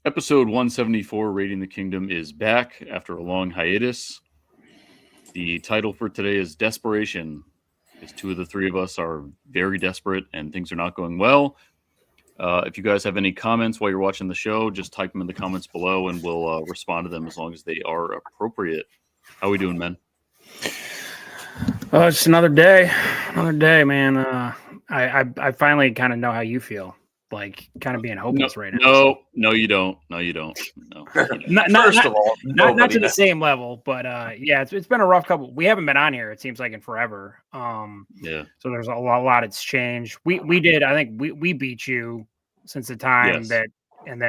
Episode 174, Raiding the Kingdom, is back after a long hiatus. The title for today is Desperation, because two of the three of us are very desperate and things are not going well. If you guys have any comments while you're watching the show, just type them in the comments below and we'll respond to them as long as they are appropriate. How are we doing, men? Oh, it's another day, man. I finally kind of know how you feel, like kind of being hopeless right now. No, you don't. No, you don't. No. First of all, not to the same level, but yeah, it's been a rough couple. We haven't been on here, it seems like, in forever. Yeah. So there's a lot that's changed. We did. I think we beat you since the time that,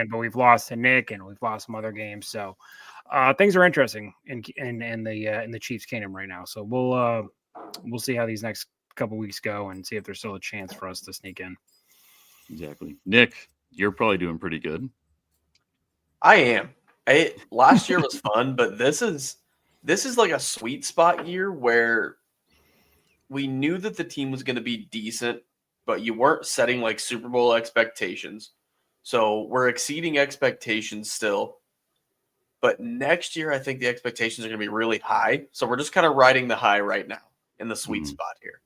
but we've lost to Nick and we've lost some other games. So things are interesting in the Chiefs' kingdom right now. So we'll see how these next couple weeks go and see if there's still a chance for us to sneak in. Exactly. Nick, you're probably doing pretty good. I am. Last year was fun, but this is like a sweet spot year where we knew that the team was going to be decent, but you weren't setting like Super Bowl expectations. So we're exceeding expectations still. But next year, I think the expectations are going to be really high. So we're just kind of riding the high right now in the sweet spot here.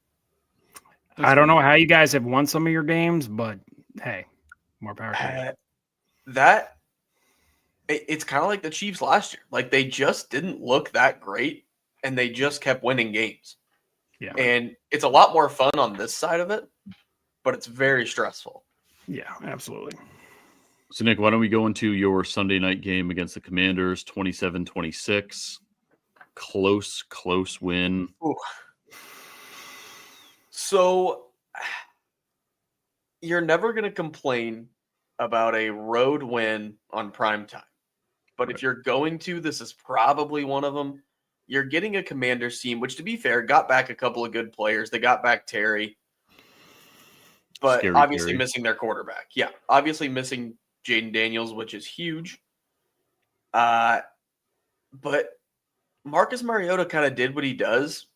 I don't know how you guys have won some of your games, but hey, more power to you. It's kind of like the Chiefs last year. Like they just didn't look that great, and they just kept winning games. Yeah, and it's a lot more fun on this side of it, but it's very stressful. Yeah, absolutely. So, Nick, why don't we go into your Sunday night game against the Commanders, 27-26. Close win. Ooh. So you're never going to complain about a road win on prime time. But if you're going to, this is probably one of them. You're getting a Commanders team, which, to be fair, got back a couple of good players. They got back Terry. But obviously missing their quarterback. Yeah, obviously missing Jaden Daniels, which is huge. But Marcus Mariota kind of did what he does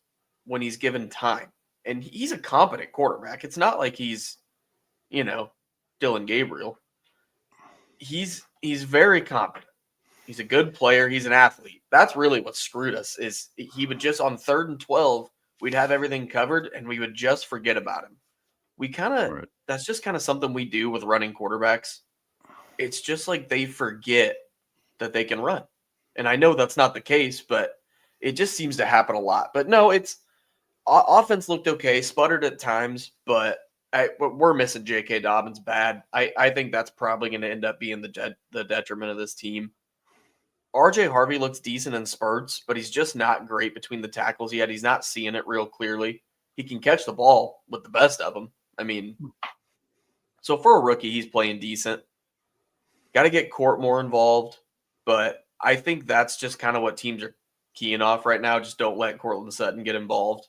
when he's given time. And he's a competent quarterback. It's not like he's, Dylan Gabriel. He's very competent. He's a good player. He's an athlete. That's really what screwed us is he would just on 3rd and 12, we'd have everything covered and we would just forget about him. That's just kind of something we do with running quarterbacks. It's just like they forget that they can run. And I know that's not the case, but it just seems to happen a lot. But no, offense looked okay, sputtered at times, but we're missing J.K. Dobbins bad. I think that's probably going to end up being the detriment of this team. R.J. Harvey looks decent in spurts, but he's just not great between the tackles yet. He's not seeing it real clearly. He can catch the ball with the best of them. I mean, so for a rookie, he's playing decent. Got to get Court more involved, but I think that's just kind of what teams are keying off right now. Just don't let Courtland Sutton get involved,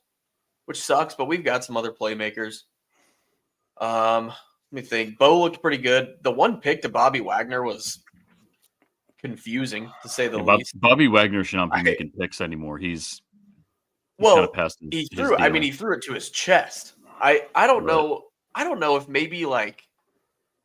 which sucks, but we've got some other playmakers. Let me think. Bo looked pretty good. The one pick to Bobby Wagner was confusing, to say the least. Bobby Wagner should not be making picks anymore. He's well, kind of past he threw. I mean, he threw it to his chest. I don't know. I don't know if maybe like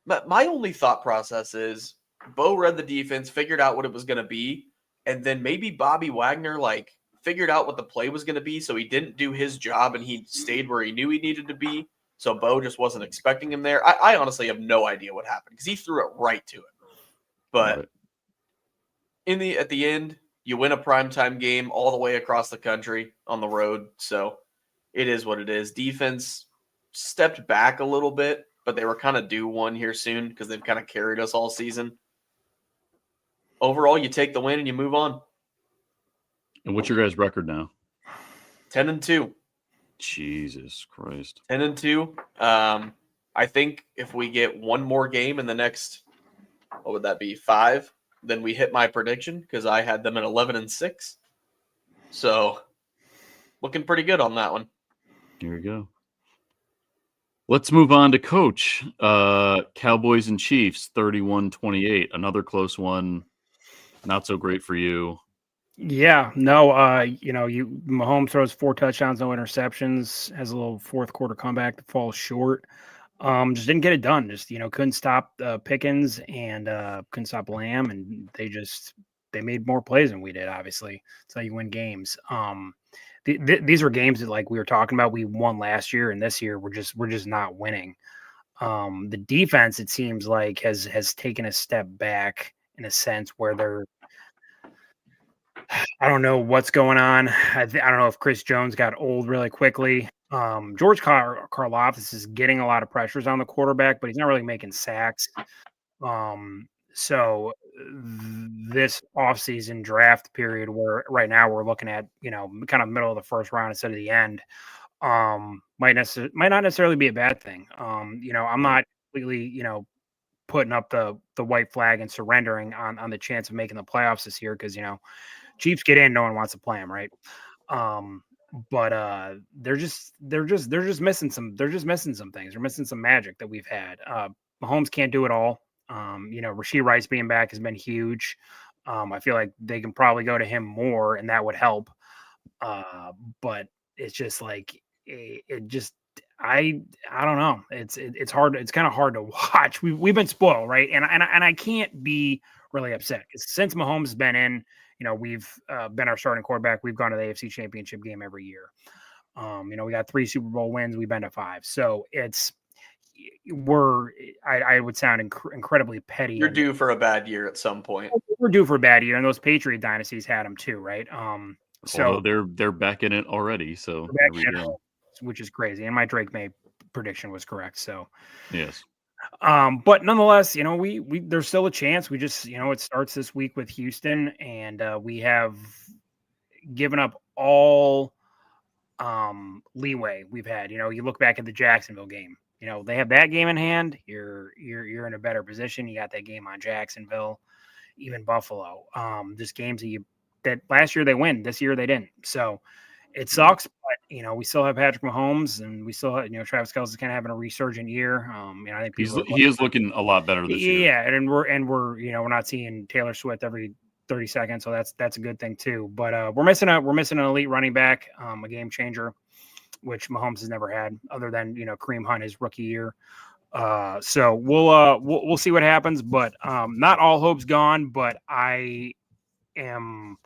my only thought process is Bo read the defense, figured out what it was going to be, and then maybe Bobby Wagner like figured out what the play was going to be, so he didn't do his job and he stayed where he knew he needed to be. So Bo just wasn't expecting him there. I honestly have no idea what happened because he threw it right to him. But at the end, you win a primetime game all the way across the country on the road. So it is what it is. Defense stepped back a little bit, but they were kind of due one here soon because they've kind of carried us all season. Overall, you take the win and you move on. And what's your guys' record now? 10-2. Jesus Christ. 10-2. I think if we get one more game in the next, what would that be, 5, then we hit my prediction because I had them at 11-6. So looking pretty good on that one. Here we go. Let's move on to coach. Cowboys and Chiefs, 31-28. Another close one. Not so great for you. Yeah, no, Mahomes throws 4 touchdowns, no interceptions, has a little fourth quarter comeback that falls short. Just didn't get it done. Just, couldn't stop Pickens and couldn't stop Lamb, and they made more plays than we did. Obviously, that's how you win games. These are games that, like we were talking about, we won last year, and this year we're just not winning. The defense, it seems like, has taken a step back in a sense where they're. I don't know what's going on. I don't know if Chris Jones got old really quickly. George Karlaftis is getting a lot of pressures on the quarterback, but he's not really making sacks. So this offseason draft period, where right now we're looking at, kind of middle of the first round instead of the end, might not necessarily be a bad thing. I'm not completely, putting up the white flag and surrendering on the chance of making the playoffs this year because, Chiefs get in, no one wants to play them, right? But they're just missing some. They're just missing some things. They're missing some magic that we've had. Mahomes can't do it all. Rashee Rice being back has been huge. I feel like they can probably go to him more, and that would help. But it's just like I don't know. It's hard. It's kind of hard to watch. We've been spoiled, right? And I can't be really upset because since Mahomes has been in, we've been our starting quarterback. We've gone to the AFC Championship game every year. We got 3 Super Bowl wins. We've been to 5. So I would sound incredibly petty. You're due for a bad year at some point. We're due for a bad year, and those Patriot dynasties had them too, right? So they're back in it already. So which is crazy. And my Drake May prediction was correct. So yes. But nonetheless, we there's still a chance. We just, it starts this week with Houston, and we have given up all leeway we've had. You look back at the Jacksonville game. They have that game in hand. You're in a better position. You got that game on Jacksonville, even Buffalo. Just games that last year they win. This year they didn't. So it sucks, but we still have Patrick Mahomes, and we still have, Travis Kelce is kind of having a resurgent year. I think he is looking a lot better this year. Yeah, and we're not seeing Taylor Swift every 30 seconds, so that's a good thing too. But we're missing an elite running back, a game changer, which Mahomes has never had, other than Kareem Hunt his rookie year. So we'll see what happens, but not all hope's gone. But I am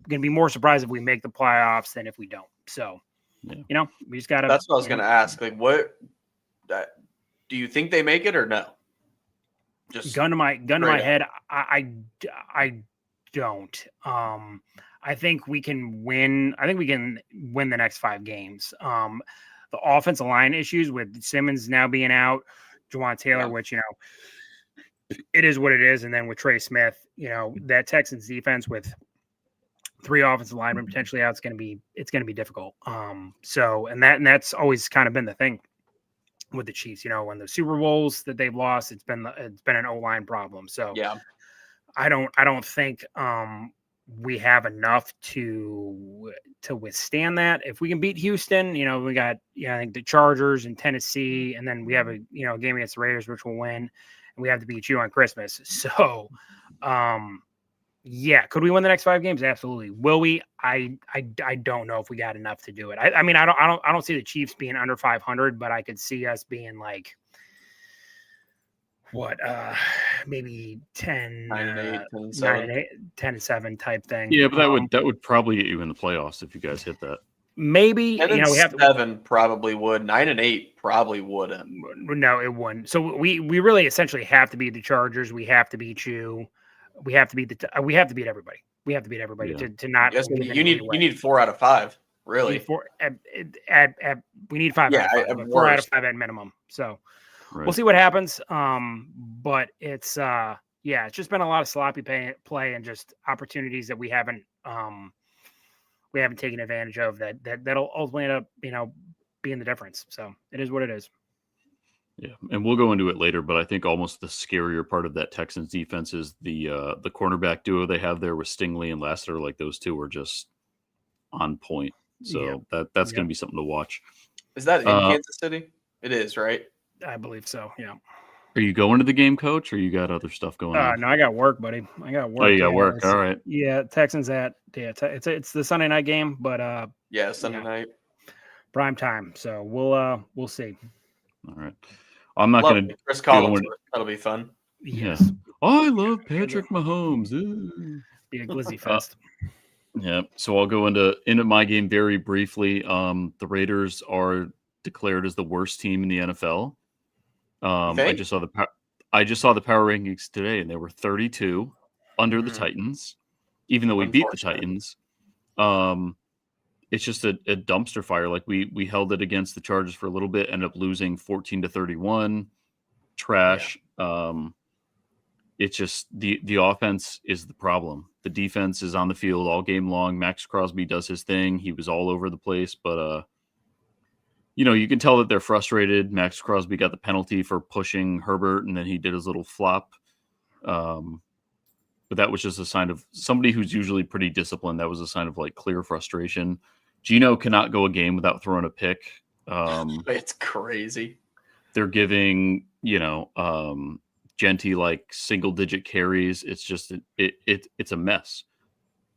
going to be more surprised if we make the playoffs than if we don't. So, we just got to. That's what I was going to ask. Like, what do you think they make it or no? Just gun to my head. I don't. I think we can win. I think we can win the next 5 games. The offensive line issues with Simmons now being out, Juwan Taylor, which it is what it is, and then with Trey Smith, that Texans defense with 3 offensive linemen potentially out, it's going to be difficult. And that's always kind of been the thing with the Chiefs. When the Super Bowls that they've lost, it's been an O-line problem. So yeah, I don't think we have enough to withstand that. If we can beat Houston, we got I think the Chargers and Tennessee, and then we have a game against the Raiders, which we'll win, and we have to beat you on Christmas. So yeah, could we win the next 5 games? Absolutely. Will we? I don't know if we got enough to do it. I mean, I don't see the Chiefs being under 500, but I could see us being like maybe 10, 10-7 type thing. Yeah, but that would probably get you in the playoffs if you guys hit that. Maybe 7 probably would. 9-8 probably wouldn't. No, it wouldn't. So we really essentially have to beat the Chargers. We have to beat you. We have to beat we have to beat everybody. We have to beat everybody to not. Yes, you need 4 out of 5. Really, we need 5. Yeah, 4 out of 5 at minimum. So we'll see what happens. But it's it's just been a lot of sloppy play and just opportunities that we haven't taken advantage of that'll ultimately end up being the difference. So it is what it is. Yeah, and we'll go into it later, but I think almost the scarier part of that Texans defense is the cornerback duo they have there with Stingley and Lassiter. Like those two are just on point. So that's going to be something to watch. Is that in Kansas City? It is, right? I believe so. Yeah. Are you going to the game, Coach, or you got other stuff going on? No, I got work, buddy. I got work. Oh, you got work. All right. Yeah, Texans it's the Sunday night game, but Sunday night, prime time. So we'll see. All right. I'm not going to. Chris Collins. That'll be fun. Yes. Yeah. I love Patrick Mahomes. Be a glizzy fest. Yeah. So I'll go into my game very briefly. The Raiders are declared as the worst team in the NFL. I just saw the power rankings today, and they were 32 under the Titans, even though we beat the Titans. It's just a dumpster fire. Like we held it against the Chargers for a little bit, ended up losing 14-31. Trash. Yeah. It's just the offense is the problem. The defense is on the field all game long. Max Crosby does his thing. He was all over the place, but you can tell that they're frustrated. Max Crosby got the penalty for pushing Herbert, and then he did his little flop. But that was just a sign of somebody who's usually pretty disciplined. That was a sign of like clear frustration. Geno cannot go a game without throwing a pick. It's crazy. They're giving, Genty like single-digit carries. It's just it's a mess.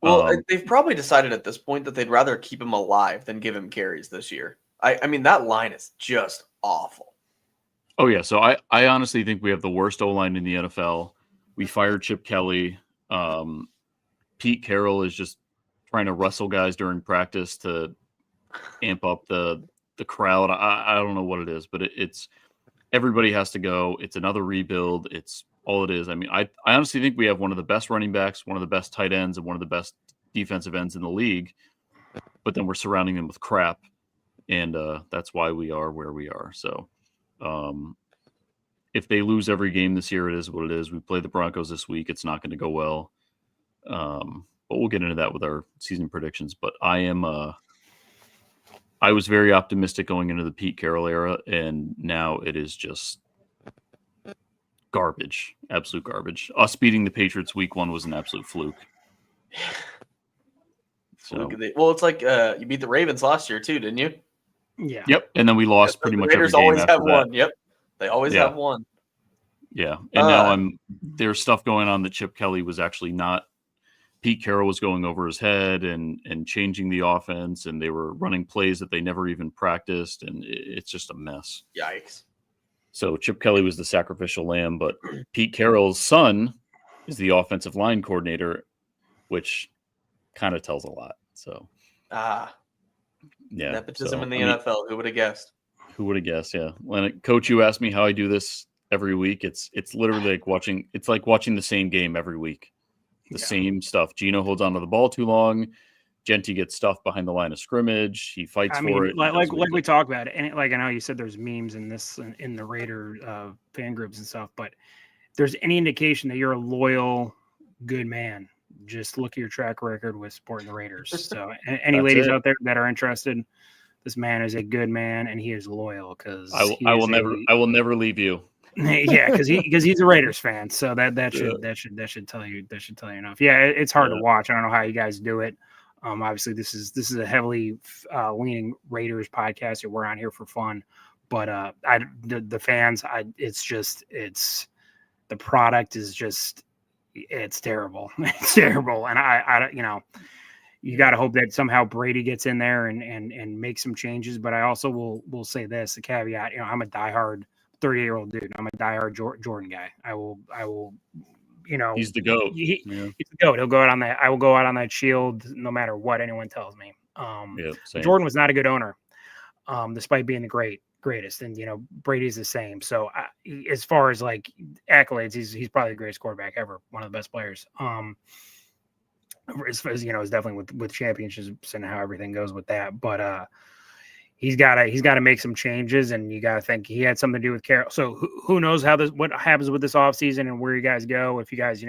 Well, they've probably decided at this point that they'd rather keep him alive than give him carries this year. I mean, that line is just awful. Oh, yeah. So I honestly think we have the worst O-line in the NFL. We fired Chip Kelly. Pete Carroll is just trying to wrestle guys during practice to amp up the crowd. I don't know what it is, but it's everybody has to go. It's another rebuild. It's all it is. I mean, I honestly think we have one of the best running backs, one of the best tight ends, and one of the best defensive ends in the league. But then we're surrounding them with crap. And that's why we are where we are. So if they lose every game this year, it is what it is. We play the Broncos this week. It's not going to go well. But we'll get into that with our season predictions. But I was very optimistic going into the Pete Carroll era, and now it is just garbage, absolute garbage. Us beating the Patriots week 1 was an absolute fluke. So, well, it's like you beat the Ravens last year too, didn't you? Yeah. Yep. And then we lost pretty much every game always after have that. one. Yep. They always have one. Yeah. And now there's stuff going on that Chip Kelly was actually not. Pete Carroll was going over his head and changing the offense, and they were running plays that they never even practiced, and it's just a mess. Yikes. So Chip Kelly was the sacrificial lamb, but Pete Carroll's son is the offensive line coordinator, which kind of tells a lot. So yeah, nepotism in the NFL. Who would have guessed? Who would have guessed? Yeah. When Coach, you asked me how I do this every week. It's literally like watching the same game every week. The same stuff. Geno holds onto the ball too long. Genty gets stuffed behind the line of scrimmage. He fights for it. Like we talked about it, and I know you said there's memes in the Raider fan groups and stuff, but if there's any indication that you're a loyal, good man, just look at your track record with supporting the Raiders. So any ladies out there that are interested, this man is a good man and he is loyal because I will never leave you. Yeah, because he's a Raiders fan, so that should tell you enough. Yeah, it's hard to watch. I don't know how you guys do it. Obviously, this is a heavily leaning Raiders podcast. We're on here for fun, but the fans, it's the product is just it's terrible. It's terrible, and I you got to hope that somehow Brady gets in there and makes some changes. But I also will say this, the caveat. I'm a diehard 38-year-old dude. I'm a diehard Jordan guy. I will, he's the GOAT. He's the GOAT. He'll go out on that. I will go out on that shield no matter what anyone tells me. Jordan was not a good owner, despite being the greatest. And, Brady's the same. So as far as like accolades, he's probably the greatest quarterback ever. One of the best players. As is definitely with championships and how everything goes with that. But, he's got to make some changes, and you got to think he had something to do with Carroll. So who knows what happens with this offseason and where you guys go. If you guys,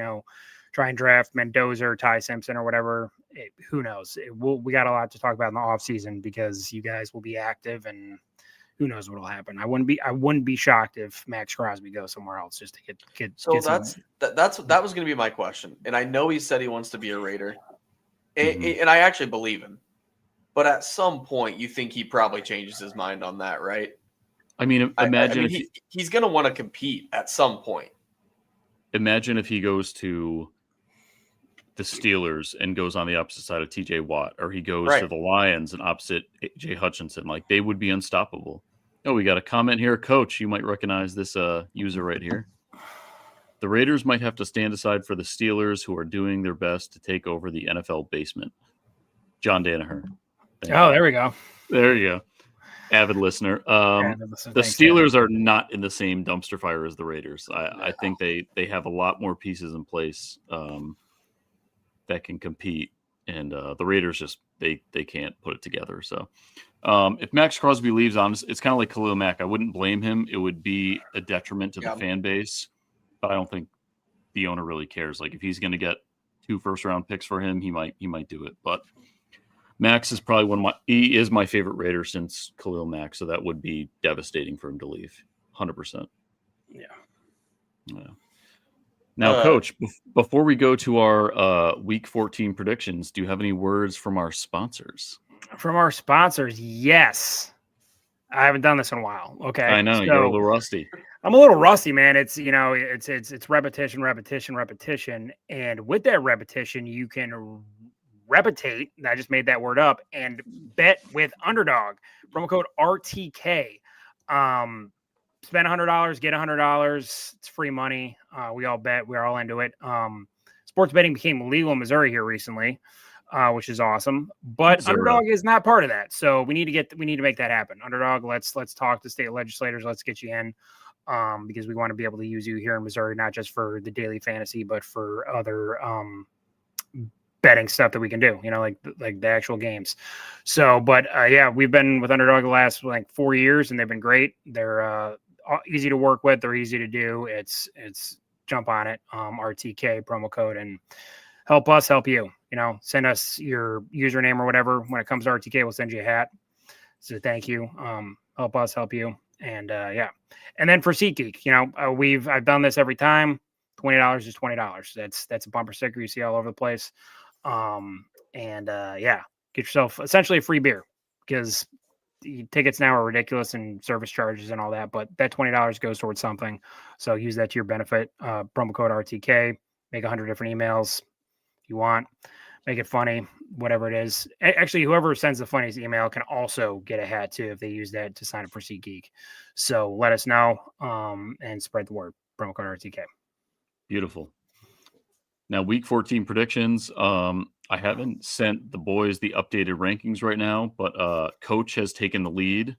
try and draft Mendoza or Ty Simpson or whatever, who knows? We got a lot to talk about in the offseason because you guys will be active and who knows what'll happen. I wouldn't be shocked if Max Crosby goes somewhere else just to get. So get that was going to be my question, and I know he said he wants to be a Raider, Mhm. and I actually believe him. But at some point, you think he probably changes his mind on that, right? I mean, imagine I mean, he's going to want to compete at some point. Imagine if he goes to the Steelers and goes on the opposite side of TJ Watt, or he goes to the Lions and opposite AJ Hutchinson. Like, they would be unstoppable. Oh, we got a comment here. Coach, you might recognize this user right here. The Raiders might have to stand aside for the Steelers, who are doing their best to take over the NFL basement. John Danaher. There we go. There you go. Avid listener. The Steelers are not in the same dumpster fire as the Raiders. I think they have a lot more pieces in place that can compete, and the Raiders just they can't put it together. So if Max Crosby leaves on, it's kind of like Khalil Mack. I wouldn't blame him. It would be a detriment to the fan base, but I don't think the owner really cares. Like, if he's going to get 2 first-round picks for him, he might do it. But Max is probably he is my favorite Raider since Khalil Mack, so that would be devastating for him to leave. 100%. Yeah. Now, Coach, before we go to our Week 14 predictions, do you have any words from our sponsors? From our sponsors, yes. I haven't done this in a while. Okay, I know you're a little rusty. I'm a little rusty, man. It's it's repetition, and with that repetition, you can repetate. I just made that word up and bet with Underdog. Promo code RTK. Spend $100, get $100. It's free money. We all bet. We're all into it. Sports betting became legal in Missouri here recently, which is awesome. But Missouri. Underdog is not part of that, so we need to make that happen. Underdog, let's talk to state legislators. Let's get you in, because we want to be able to use you here in Missouri, not just for the daily fantasy, but for other betting stuff that we can do, like the actual games. So, but we've been with Underdog the last 4 years, and they've been great. They're easy to work with. They're easy to do. It's jump on it. RTK promo code, and help us help you. Send us your username or whatever. When it comes to RTK, we'll send you a hat. So thank you. Help us help you. And and then for SeatGeek, I've done this every time. $20 is $20. That's a bumper sticker you see all over the place. Get yourself essentially a free beer, because tickets now are ridiculous and service charges and all that, but that $20 goes towards something. So use that to your benefit. Promo code RTK, make 100 different emails if you want, make it funny, whatever it is. Actually, whoever sends the funniest email can also get a hat too, if they use that to sign up for SeatGeek. So let us know, and spread the word. Promo code RTK. Beautiful. Now, Week 14 predictions. I haven't sent the boys the updated rankings right now, but Coach has taken the lead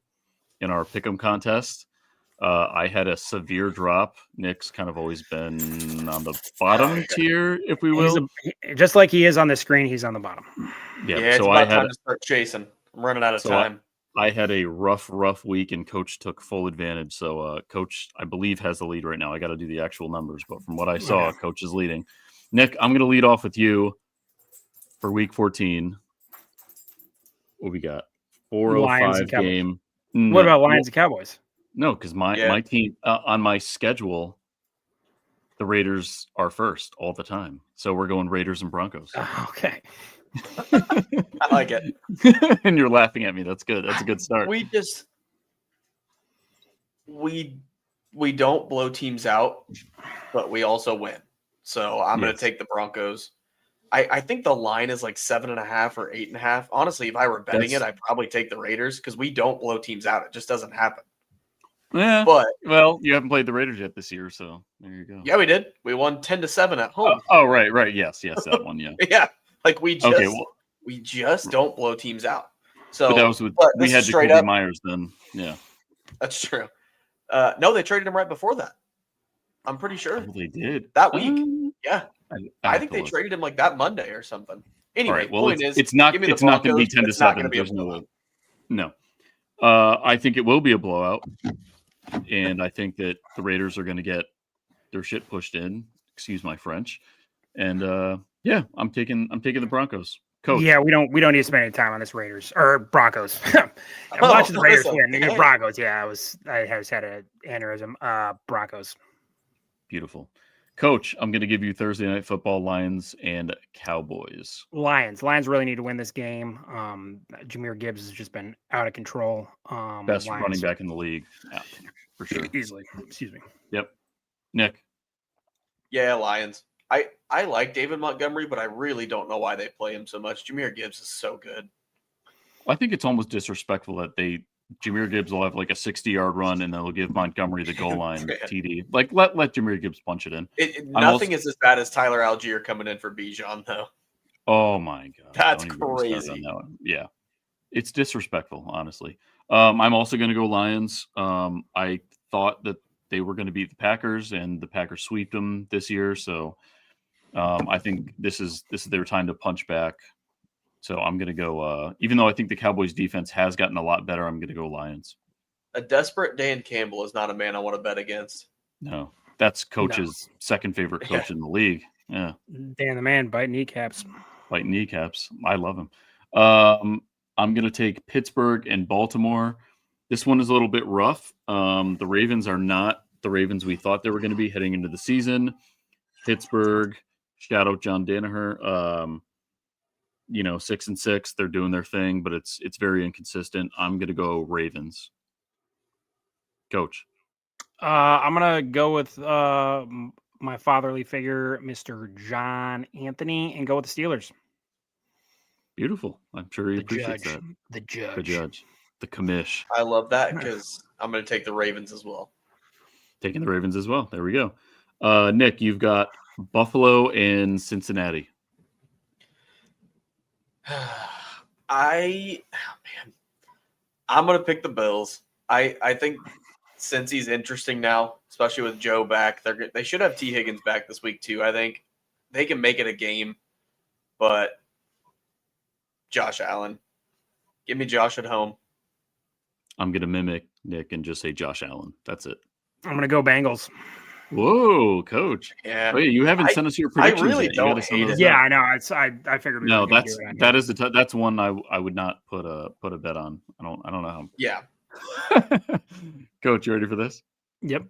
in our pick'em contest. I had a severe drop. Nick's kind of always been on the bottom tier, if we will. Just like he is on the screen, he's on the bottom. Yeah, so I had time to start chasing. I'm running out of time. I had a rough week, and Coach took full advantage. So Coach, I believe, has the lead right now. I got to do the actual numbers, but from what I saw, Coach is leading. Nick, I'm going to lead off with you for Week 14. What we got? 405 game. What about Lions and Cowboys? No, because my team on my schedule, the Raiders are first all the time. So we're going Raiders and Broncos. Okay. I like it. And you're laughing at me. That's good. That's a good start. We don't blow teams out, but we also win. So I'm going to take the Broncos. I think the line is like 7.5 or 8.5. Honestly, if I were betting it, I'd probably take the Raiders, because we don't blow teams out. It just doesn't happen. Yeah. Well, you haven't played the Raiders yet this year, so there you go. Yeah, we did. We won 10-7 at home. Right. Yes, that one. Yeah. Yeah. Like we just don't blow teams out. So but that was we had Jacoby Myers then. Yeah. That's true. No, they traded him right before that. I'm pretty sure. Oh, they did that week. Yeah. I think they traded him like that Monday or something. Anyway, right, well, it's not going to be 10-7. There's no. I think it will be a blowout, and I think that the Raiders are going to get their shit pushed in. Excuse my French. And I'm taking the Broncos. Coach. Yeah, we don't need to spend any time on this Raiders or Broncos. I'm watching the Raiders win. The Broncos. Yeah, I just had an aneurysm. Broncos. Beautiful. Coach, I'm going to give you Thursday Night Football, Lions and Cowboys. Lions really need to win this game. Jahmyr Gibbs has just been out of control. Best running back in the league. Yeah, for sure. Easily. Excuse me. Yep. Nick. Yeah, Lions. I like David Montgomery, but I really don't know why they play him so much. Jahmyr Gibbs is so good. I think it's almost disrespectful that Jahmyr Gibbs will have like a 60-yard run and they'll give Montgomery the goal line TD. Like let Jahmyr Gibbs punch it in. Nothing is as bad as Tyler Algier coming in for Bijan, though. Oh my God. That's crazy. Yeah. It's disrespectful, honestly. I'm also going to go Lions. I thought that they were going to beat the Packers and the Packers sweeped them this year. So I think this is their time to punch back. So I'm going to go, even though I think the Cowboys defense has gotten a lot better, I'm going to go Lions. A desperate Dan Campbell is not a man I want to bet against. No, that's Coach's second favorite coach in the league. Yeah. Dan the man, bite kneecaps. Bite kneecaps. I love him. I'm going to take Pittsburgh and Baltimore. This one is a little bit rough. The Ravens are not the Ravens we thought they were going to be heading into the season. Pittsburgh, shout out John Danaher. 6-6, they're doing their thing, but it's very inconsistent. I'm going to go Ravens. Coach. I'm going to go with my fatherly figure, Mr. John Anthony, and go with the Steelers. Beautiful. I'm sure he appreciates that. The judge. The judge. The commish. I love that because I'm going to take the Ravens as well. Taking the Ravens as well. There we go. Nick, you've got Buffalo and Cincinnati. I'm going to pick the Bills. I think since he's interesting now, especially with Joe back, they should have T. Higgins back this week too. I think they can make it a game, but Josh Allen. Give me Josh at home. I'm going to mimic Nick and just say Josh Allen. That's it. I'm going to go Bengals. Whoa, Coach! Yeah, wait, you haven't sent us your predictions. I really yet. don't hate it. Yeah, I know. I figured. No, that's one I would not put a bet on. I don't know how. Yeah. Coach, you ready for this? Yep.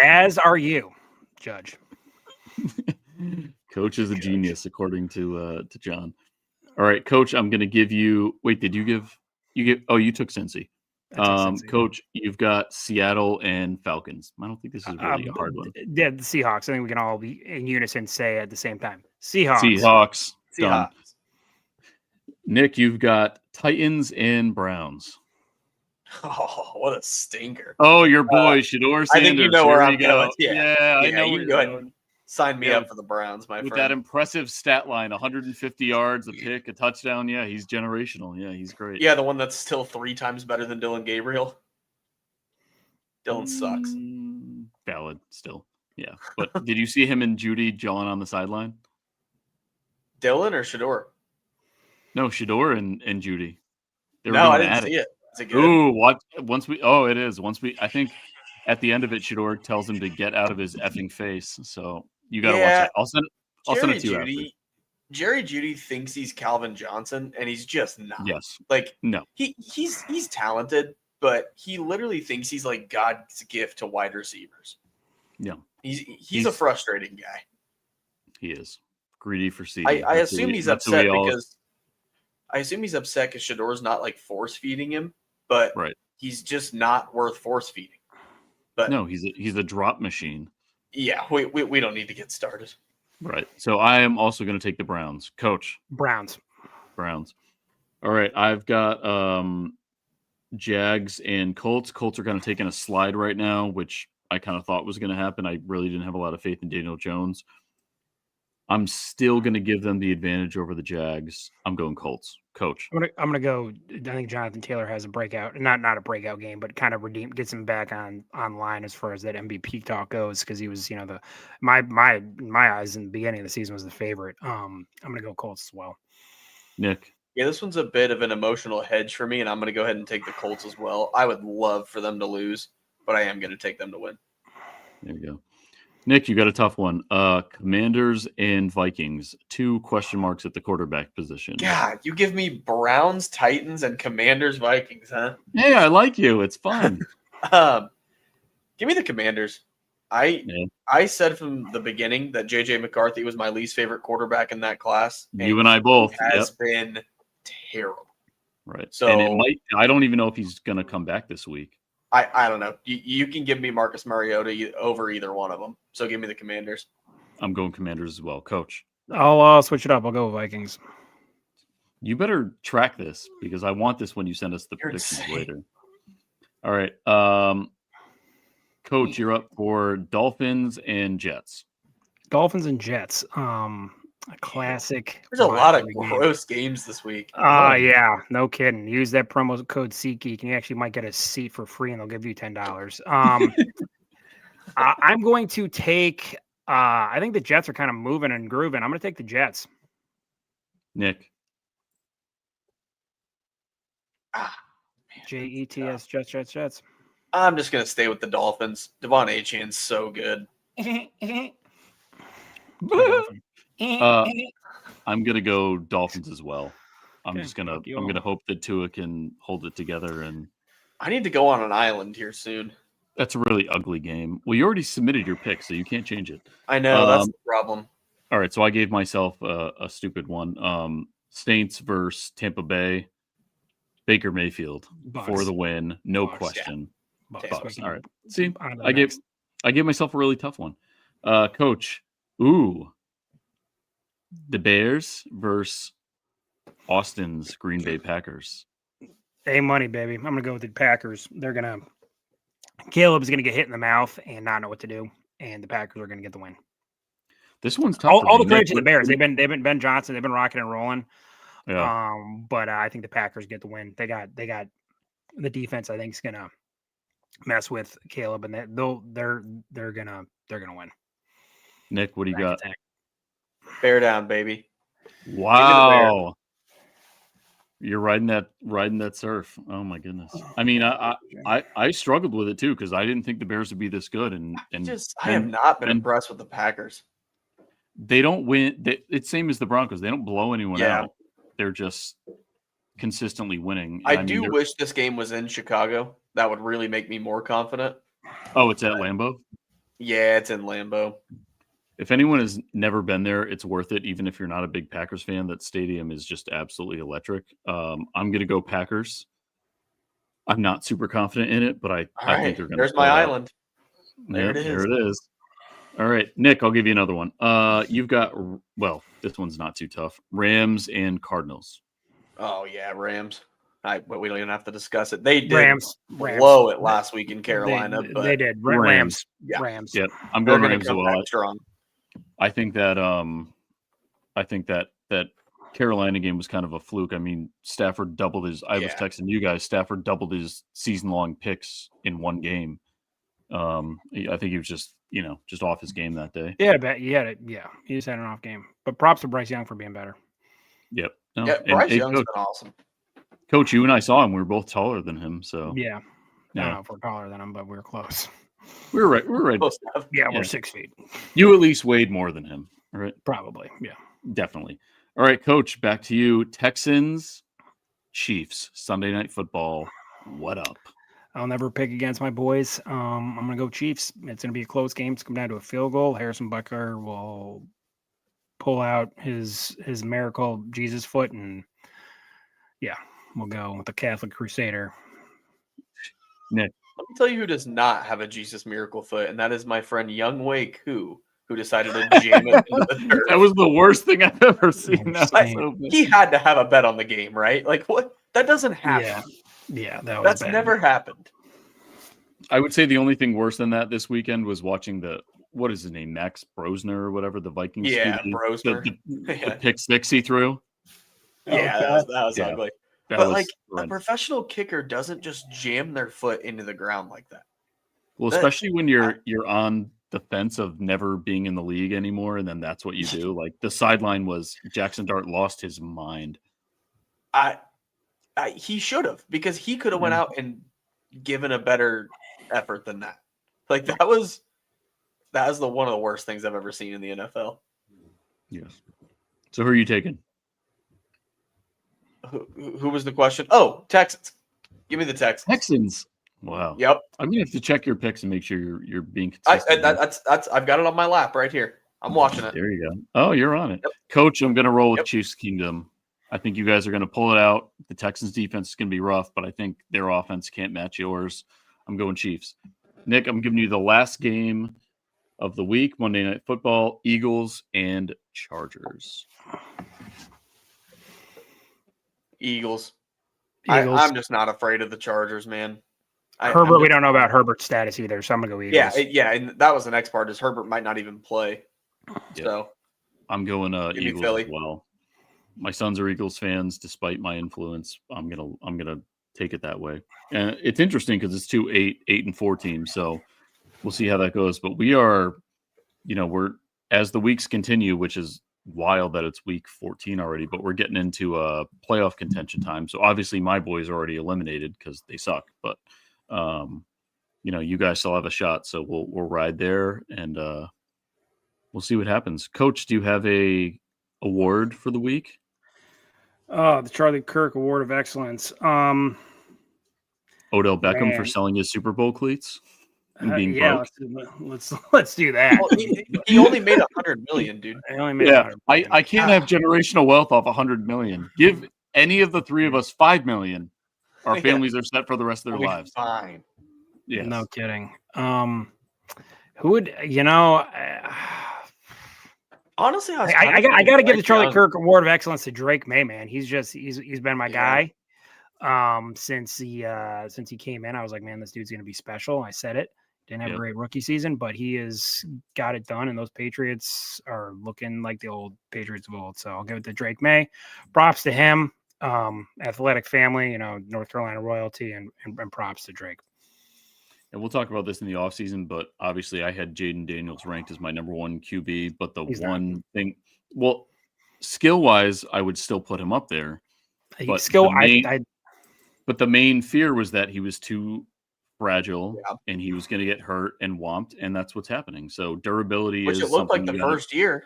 As are you, Judge. Coach is a genius, according to John. All right, Coach, I'm going to give you. Wait, did you give? Oh, you took Cincy. Coach, you've got Seattle and Falcons. I don't think this is really a hard one. Yeah, the Seahawks. I think we can all be in unison say at the same time. Seahawks. Done. Nick, you've got Titans and Browns. Oh, what a stinker. Oh, your boy, Shedeur Sanders. I think you know where I'm going. Yeah, I know. You can go ahead and sign me up for the Browns, my friend. With that impressive stat line, 150 yards, a pick, a touchdown. Yeah, he's generational. Yeah, he's great. Yeah, the one that's still 3 times better than Dylan Gabriel. Dylan sucks. Valid still. Yeah. But did you see him and Judy jawing on the sideline? Dylan or Shedeur? No, Shedeur and Judy. No, I didn't see it. Is it good? Ooh, what? It is. I think at the end of it, Shedeur tells him to get out of his effing face. So you got to watch that. I'll send it to you after. Jerry Judy thinks he's Calvin Johnson, and he's just not. Yes. No. He's talented, but he literally thinks he's like God's gift to wide receivers. Yeah. He's a frustrating guy. He is. Greedy for seed. I assume he's upset because Shedeur's not like force feeding him, but he's just not worth force feeding. But no, he's a drop machine. Yeah, we don't need to get started. Right. So I am also going to take the Browns. Coach. Browns. All right. I've got Jags and Colts. Colts are kind of taking a slide right now, which I kind of thought was going to happen. I really didn't have a lot of faith in Daniel Jones. I'm still going to give them the advantage over the Jags. I'm going Colts. Coach. I'm gonna go. I think Jonathan Taylor has a breakout, not a breakout game, but kind of gets him back online as far as that MVP talk goes, because he was, my eyes in the beginning of the season was the favorite. I'm gonna go Colts as well. Nick. Yeah, this one's a bit of an emotional hedge for me, and I'm gonna go ahead and take the Colts as well. I would love for them to lose, but I am gonna take them to win. There you go. Nick, you got a tough one. Commanders and Vikings. 2 question marks at the quarterback position. God, you give me Browns, Titans, and Commanders, Vikings, huh? Hey, I like you. It's fun. Give me the Commanders. I said from the beginning that J.J. McCarthy was my least favorite quarterback in that class. You and I both. He has been terrible. Right. So and it might. I don't even know if he's going to come back this week. I don't know. You can give me Marcus Mariota over either one of them. So give me the Commanders. I'm going Commanders as well. Coach. I'll switch it up. I'll go Vikings. You better track this because I want this when you send us the predictions later. All right. Coach, you're up for Dolphins and Jets. Dolphins and Jets. A classic. There's a lot of gross games this week. Yeah, no kidding. Use that promo code SeatGeek, and you actually might get a seat for free, and they'll give you $10. I'm going to take. I think the Jets are kind of moving and grooving. I'm going to take the Jets. Nick. Jets, Jets. I'm just going to stay with the Dolphins. Devon Achane's so good. I'm gonna go Dolphins as well. I'm gonna hope that Tua can hold it together, and I need to go on an island here soon. That's a really ugly game. Well, you already submitted your pick, so you can't change it. I know that's the problem. All right, so I gave myself a stupid one. Saints versus Tampa Bay. Baker Mayfield for the win, no question. Yeah. Bucks. All right. See, I gave myself a really tough one. Coach, the Bears versus Austin's Green Bay Packers. Money, baby. I'm going to go with the Packers. Caleb's going to get hit in the mouth and not know what to do, and the Packers are going to get the win. This one's tough. All the credit to the Bears. They've been Ben Johnson. They've been rocking and rolling. Yeah. But I think the Packers get the win. They got the defense. I think is going to mess with Caleb, and they're gonna win. Nick, what do you got? Bear down, baby. Wow. You're riding that surf. Oh my goodness. I mean, I struggled with it too because I didn't think the Bears would be this good, and I have not been impressed with the Packers. They don't win. It's same as the Broncos. They don't blow anyone out. They're just consistently winning. I do wish this game was in Chicago. That would really make me more confident. Oh, it's at Lambeau? Yeah, it's in Lambeau. If anyone has never been there, it's worth it. Even if you're not a big Packers fan, that stadium is just absolutely electric. I'm going to go Packers. I'm not super confident in it, but I think they're going to. There's my island. There it is. All right, Nick, I'll give you another one. You've got, this one's not too tough. Rams and Cardinals. Oh, yeah, Rams. But we don't even have to discuss it. They did Rams. blow it last week in Carolina. They did. Rams. Yeah. Rams. Yeah, I'm going Rams as well. Strong. I think that that Carolina game was kind of a fluke. I mean, Stafford doubled his. I was texting you guys. Stafford doubled his season-long picks in one game. I think he was just off his game that day. Yeah, he just had an off game. But props to Bryce Young for being better. Yep. Bryce Young's been awesome. Coach, you and I saw him. We were both taller than him. So yeah. I don't know if we're taller than him, but we were close. We were right. Yeah, we're 6 feet. You at least weighed more than him, right? Probably, yeah. Definitely. All right, Coach, back to you. Texans, Chiefs, Sunday Night Football. What up? I'll never pick against my boys. I'm going to go Chiefs. It's going to be a close game. It's going to come down to a field goal. Harrison Butker will pull out his miracle Jesus foot, and we'll go with the Catholic Crusader. Nick. Let me tell you who does not have a Jesus miracle foot, and that is my friend Young Wei Koo, who decided to jam it into the dirt. That was the worst thing I've ever seen. He had to have a bet on the game, right? Like, what? That doesn't happen. Yeah, that's never happened. I would say the only thing worse than that this weekend was watching what is his name, Max Brosner or whatever, the Vikings. Yeah, Brosner. The pick six he threw. Yeah, that was ugly. But a professional kicker doesn't just jam their foot into the ground like that. Well, especially when you're on the fence of never being in the league anymore, and then that's what you do. Like the sideline was Jackson Dart lost his mind. He should have, because he could have went out and given a better effort than that. Like that was That is one of the worst things I've ever seen in the NFL. Yes. So who are you taking? Who was the question? Oh, Texans. Give me the Texans. Texans. Wow. Yep. I'm gonna have to check your picks and make sure you're being consistent. I've got it on my lap right here. I'm watching it. There you go. Oh, you're on it. Yep. Coach, I'm gonna roll with Chiefs Kingdom. I think you guys are gonna pull it out. The Texans defense is gonna be rough, but I think their offense can't match yours. I'm going Chiefs. Nick, I'm giving you the last game of the week, Monday Night Football, Eagles and Chargers. Eagles. I'm just not afraid of the Chargers, man. Herbert, we don't know about Herbert's status either, so I'm going to go Eagles. Yeah, and that was the next part is Herbert might not even play. Yep. So I'm going Eagles as well. My sons are Eagles fans, despite my influence. I'm gonna take it that way. And it's interesting because it's 2 8-4 teams, so we'll see how that goes. But we are, we're as the weeks continue, which is wild that it's week 14 already, but we're getting into playoff contention time. So obviously my boys are already eliminated because they suck, but you guys still have a shot. So we'll ride there and we'll see what happens. Coach, do you have a award for the week? The Charlie Kirk Award of Excellence. Odell Beckham for selling his Super Bowl cleats and being broke. Let's do that. Well, he only made $100 million, dude. I can't have generational wealth off $100 million. Give any of the three of us $5 million. Our families are set for the rest of their lives. Fine. Yeah. No kidding. Who would honestly, I got to give the Charlie Kirk Award of Excellence to Drake May, man. He's been my guy since he came in. I was like, man, this dude's gonna be special. I said it. Didn't have a great rookie season, but he has got it done, and those Patriots are looking like the old Patriots of old. So I'll give it to Drake May. Props to him. Athletic family, North Carolina royalty, and props to Drake. And we'll talk about this in the offseason, but obviously I had Jaden Daniels ranked as my number one QB. But skill-wise, I would still put him up there. But the main fear was that he was too fragile and he was going to get hurt and whomped, and that's what's happening. So durability is. Which it looked like the first year.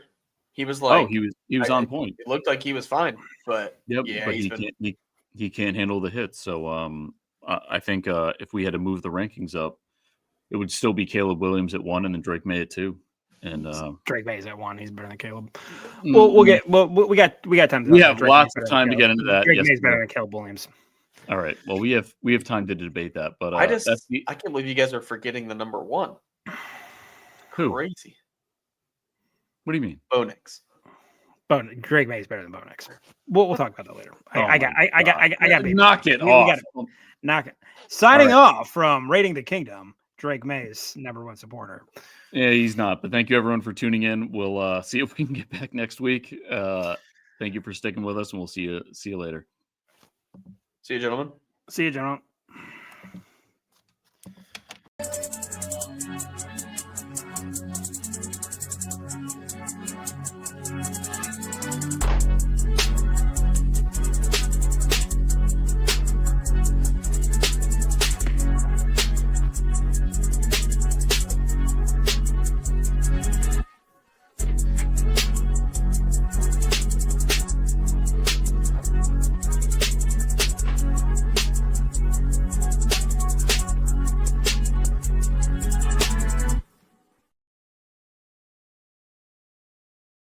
He was he was on point. It looked like he was fine, but but he can't handle the hits. So I think if we had to move the rankings up, it would still be Caleb Williams at 1 and then Drake May at 2. And Drake May's at 1. He's better than Caleb. We got time. We have lots of time to get into that. Drake May's better than Caleb Williams. All right. Well, we have time to debate that, but I can't believe you guys are forgetting the number 1. Who? Crazy. What do you mean? Bo Nix. Drake May is better than Bo Nix. We'll talk about that later. I got knock it off. Knock it. Signing off from Raiding the Kingdom. Drake May's number 1 supporter. Yeah, he's not. But thank you everyone for tuning in. We'll see if we can get back next week. Thank you for sticking with us, and we'll see you later. See you, gentlemen. See you, gentlemen.